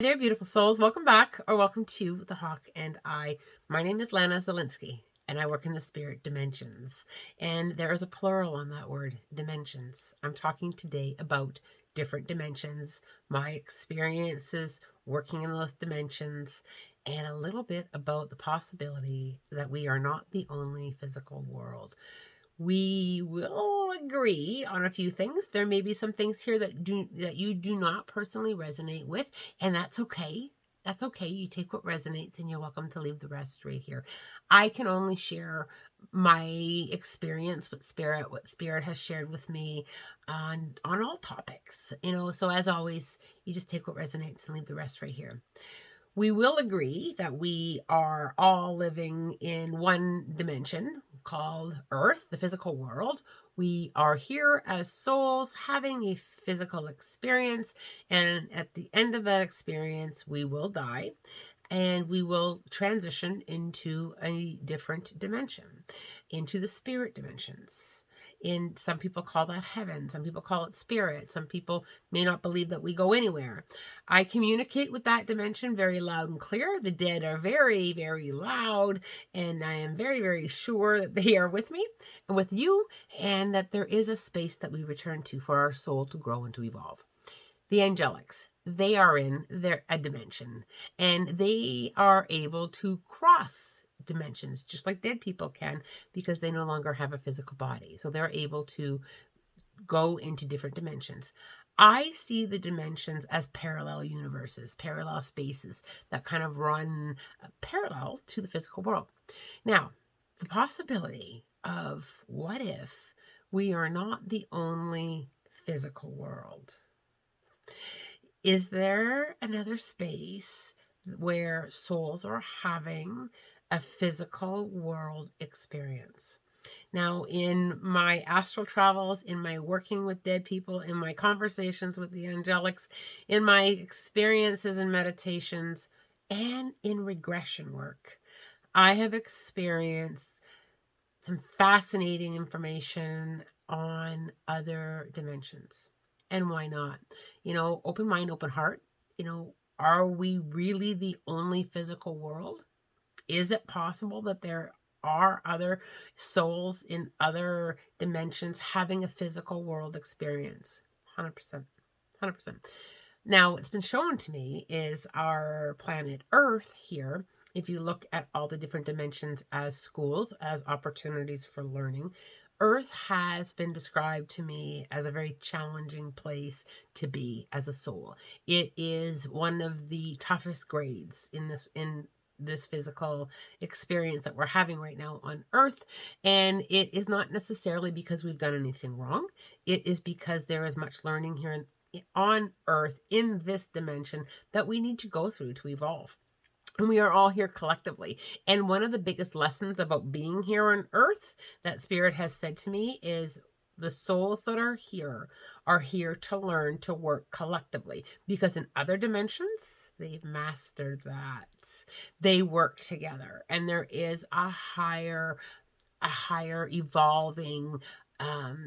Hey there, beautiful souls. Welcome back, or welcome to The Hawk and I. My name is Lana Zelinsky, and I work in the spirit dimensions. And there is a plural on that word, dimensions. I'm talking today about different dimensions, my experiences working in those dimensions, and a little bit about the possibility that we are not the only physical world. We will agree on a few things. There may be some things here that you do not personally resonate with, and that's okay. That's okay. You take what resonates and you're welcome to leave the rest right here. I can only share my experience with what spirit has shared with me on all topics. So as always, you just take what resonates and leave the rest right here. We will agree that we are all living in one dimension called Earth, the physical world. We are here as souls having a physical experience, and at the end of that experience, we will die and we will transition into a different dimension, into the spirit dimensions. Some people call that heaven, some people call it spirit, some people may not believe that we go anywhere. I communicate with that dimension very loud and clear. The dead are very, very loud, and I am very, very sure that they are with me and with you, and that there is a space that we return to for our soul to grow and to evolve. The angelics, they are in a dimension, and they are able to cross dimensions just like dead people can, because they no longer have a physical body. So they're able to go into different dimensions. I see the dimensions as parallel universes, parallel spaces that kind of run parallel to the physical world. Now, the possibility of what if we are not the only physical world? Is there another space where souls are having a physical world experience? Now, in my astral travels, in my working with dead people, in my conversations with the angelics, in my experiences and meditations, and in regression work, I have experienced some fascinating information on other dimensions. And why not? Open mind, open heart. Are we really the only physical world? Is it possible that there are other souls in other dimensions having a physical world experience? 100%. 100%. Now, what's been shown to me is our planet Earth here. If you look at all the different dimensions as schools, as opportunities for learning, Earth has been described to me as a very challenging place to be as a soul. It is one of the toughest grades in this physical experience that we're having right now on Earth. And it is not necessarily because we've done anything wrong. It is because there is much learning here on Earth in this dimension that we need to go through to evolve. And we are all here collectively. And one of the biggest lessons about being here on Earth that Spirit has said to me is the souls that are here to learn to work collectively. Because in other dimensions, they've mastered that. They work together. And there is a higher evolving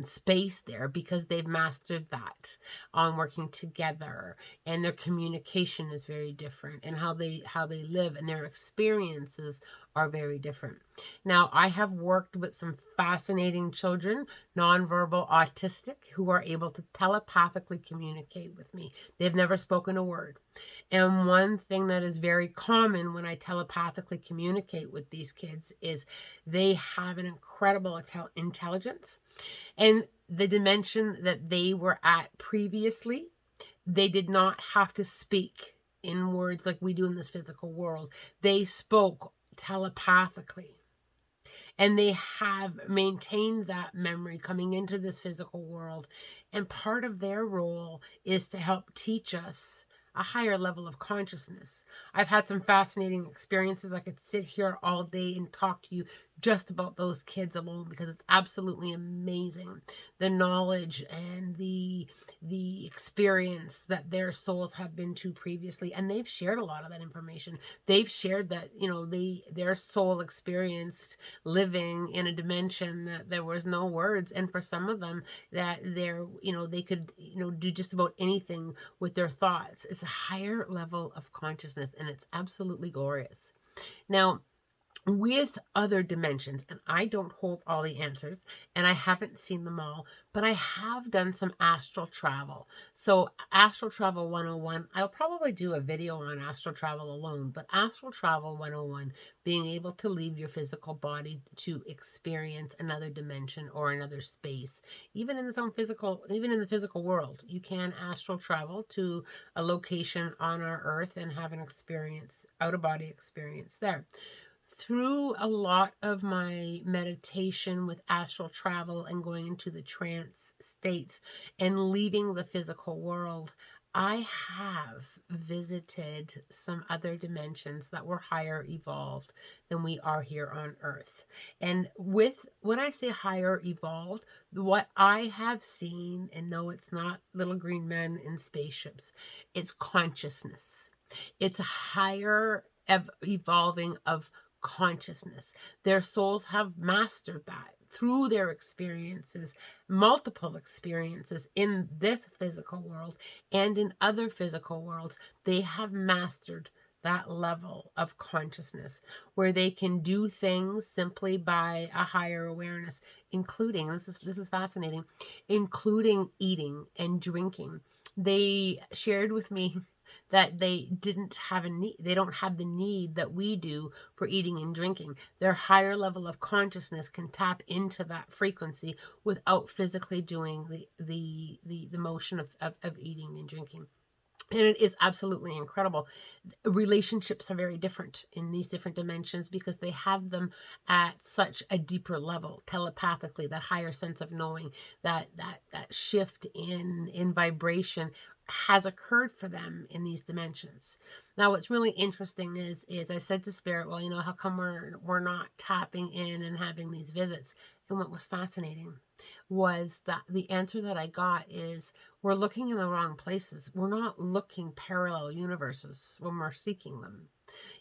space there, because they've mastered that on working together, and their communication is very different, and how they live and their experiences are very different. Now, I have worked with some fascinating children, nonverbal autistic, who are able to telepathically communicate with me. They've never spoken a word. And one thing that is very common when I telepathically communicate with these kids is they have an incredible intelligence. And the dimension that they were at previously, they did not have to speak in words like we do in this physical world. They spoke telepathically. And they have maintained that memory coming into this physical world. And part of their role is to help teach us a higher level of consciousness. I've had some fascinating experiences. I could sit here all day and talk to you just about those kids alone, because it's absolutely amazing the knowledge and the experience that their souls have been to previously, and they've shared a lot of that information. They've shared that, you know, their soul experienced living in a dimension that there was no words, and for some of them that they're, you know, they could, you know, do just about anything with their thoughts. It's a higher level of consciousness, and it's absolutely glorious. Now, with other dimensions, and I don't hold all the answers, and I haven't seen them all, but I have done some astral travel. So astral travel 101, I'll probably do a video on astral travel alone, but astral travel 101, being able to leave your physical body to experience another dimension or another space, even in the physical world. You can astral travel to a location on our earth and have an experience, out of body experience there. Through a lot of my meditation with astral travel and going into the trance states and leaving the physical world, I have visited some other dimensions that were higher evolved than we are here on Earth. And when I say higher evolved, what I have seen, and no, it's not little green men in spaceships, it's consciousness. It's a higher evolving of consciousness. Their souls have mastered that through their experiences, multiple experiences in this physical world and in other physical worlds. They have mastered that level of consciousness where they can do things simply by a higher awareness, including, this is fascinating, including eating and drinking. They shared with me that they didn't have a need, they don't have the need that we do for eating and drinking. Their higher level of consciousness can tap into that frequency without physically doing the motion of eating and drinking. And it is absolutely incredible. Relationships are very different in these different dimensions because they have them at such a deeper level, telepathically, that higher sense of knowing, that shift in vibration has occurred for them in these dimensions. Now, what's really interesting is I said to Spirit, well, you know, how come we're not tapping in and having these visits? And what was fascinating was that the answer that I got is, we're looking in the wrong places. We're not looking parallel universes when we're seeking them.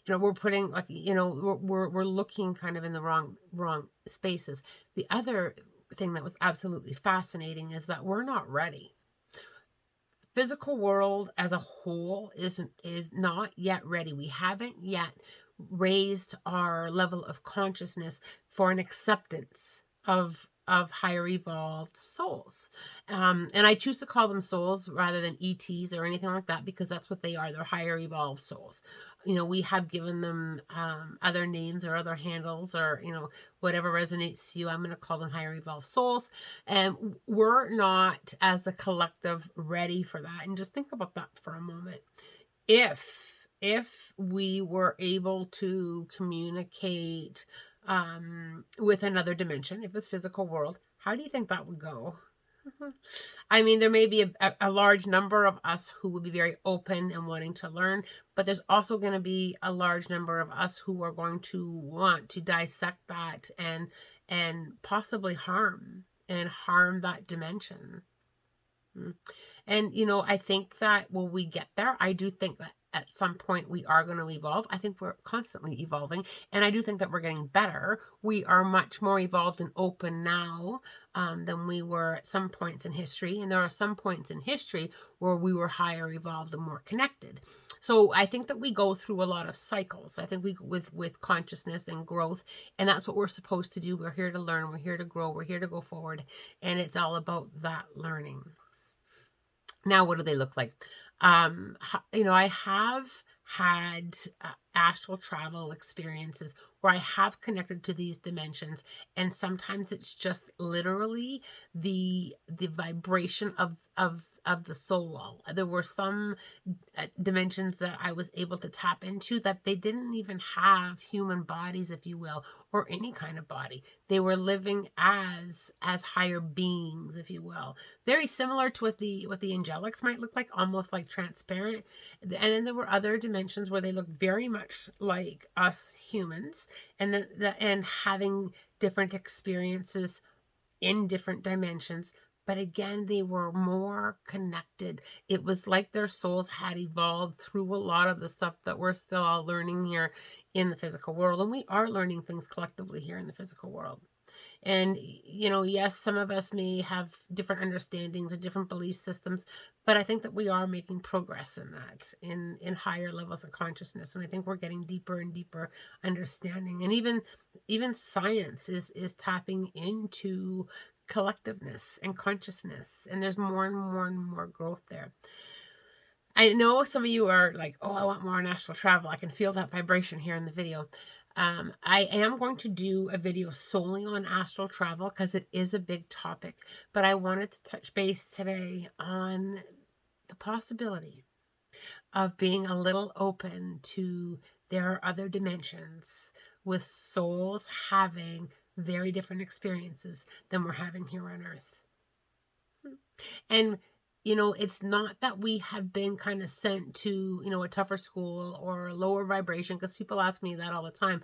You know, we're putting, like, you know, we're looking kind of in the wrong spaces. The other thing that was absolutely fascinating is that we're not ready. Physical world as a whole is not yet ready. We haven't yet raised our level of consciousness for an acceptance of higher evolved souls. And I choose to call them souls rather than ETs or anything like that, because that's what they are. They're higher evolved souls. You know, we have given them other names or other handles, or, you know, whatever resonates to you. I'm going to call them higher evolved souls. And we're not, as a collective, ready for that. And just think about that for a moment. If we were able to communicate with another dimension, if it's physical world, how do you think that would go? I mean, there may be a large number of us who will be very open and wanting to learn, but there's also going to be a large number of us who are going to want to dissect that and possibly harm that dimension. And, you know, I think that when we get there, I do think that at some point we are going to evolve. I think we're constantly evolving, and I do think that we're getting better. We are much more evolved and open now than we were at some points in history, and there are some points in history where we were higher evolved and more connected. So I think that we go through a lot of cycles. I think we with consciousness and growth, and that's what we're supposed to do. We're here to learn, we're here to grow, we're here to go forward, and it's all about that learning. Now, what do they look like? You know, I have had astral travel experiences where I have connected to these dimensions, and sometimes it's just literally the vibration of of the soul. There were some dimensions that I was able to tap into that they didn't even have human bodies, if you will, or any kind of body. They were living as higher beings, if you will. Very similar to what the angelics might look like, almost like transparent. And then there were other dimensions where they looked very much like us humans, and and having different experiences in different dimensions. But again, they were more connected. It was like their souls had evolved through a lot of the stuff that we're still all learning here in the physical world. And we are learning things collectively here in the physical world. And, yes, some of us may have different understandings or different belief systems, but I think that we are making progress in that, in higher levels of consciousness. And I think we're getting deeper and deeper understanding. And even science is tapping into collectiveness and consciousness. And there's more and more and more growth there. I know some of you are like, oh, I want more astral travel. I can feel that vibration here in the video. I am going to do a video solely on astral travel because it is a big topic, but I wanted to touch base today on the possibility of being a little open to there are other dimensions with souls having very different experiences than we're having here on Earth. And it's not that we have been kind of sent to, a tougher school or a lower vibration, because people ask me that all the time.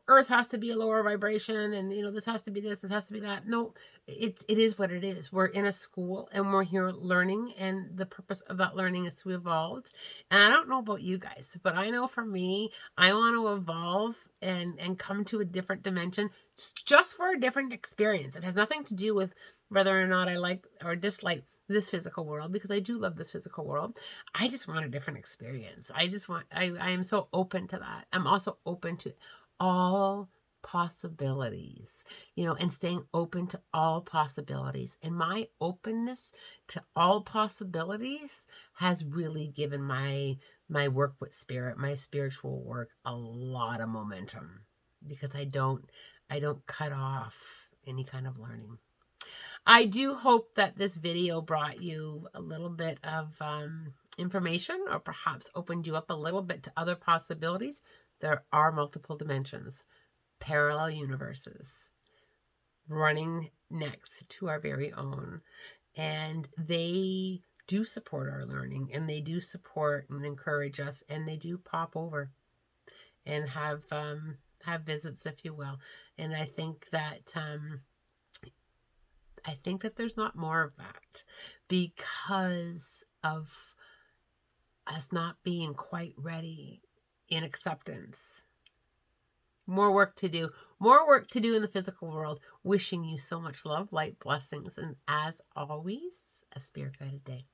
Earth has to be a lower vibration, and this has to be this has to be that. No, it is what it is. We're in a school and we're here learning, and the purpose of that learning is to evolve. And I don't know about you guys, but I know for me, I want to evolve and come to a different dimension just for a different experience. It has nothing to do with whether or not I like or dislike this physical world, because I do love this physical world. I just want a different experience. I am so open to that. I'm also open to all possibilities, and staying open to all possibilities. And my openness to all possibilities has really given my work with spirit, my spiritual work, a lot of momentum, because I don't cut off any kind of learning. I do hope that this video brought you a little bit of information, or perhaps opened you up a little bit to other possibilities. There are multiple dimensions, parallel universes running next to our very own. And they do support our learning, and they do support and encourage us, and they do pop over and have visits, if you will. And I think that there's not more of that, because of us not being quite ready in acceptance. More work to do in the physical world. Wishing you so much love, light, blessings, and as always, a spirit guided day.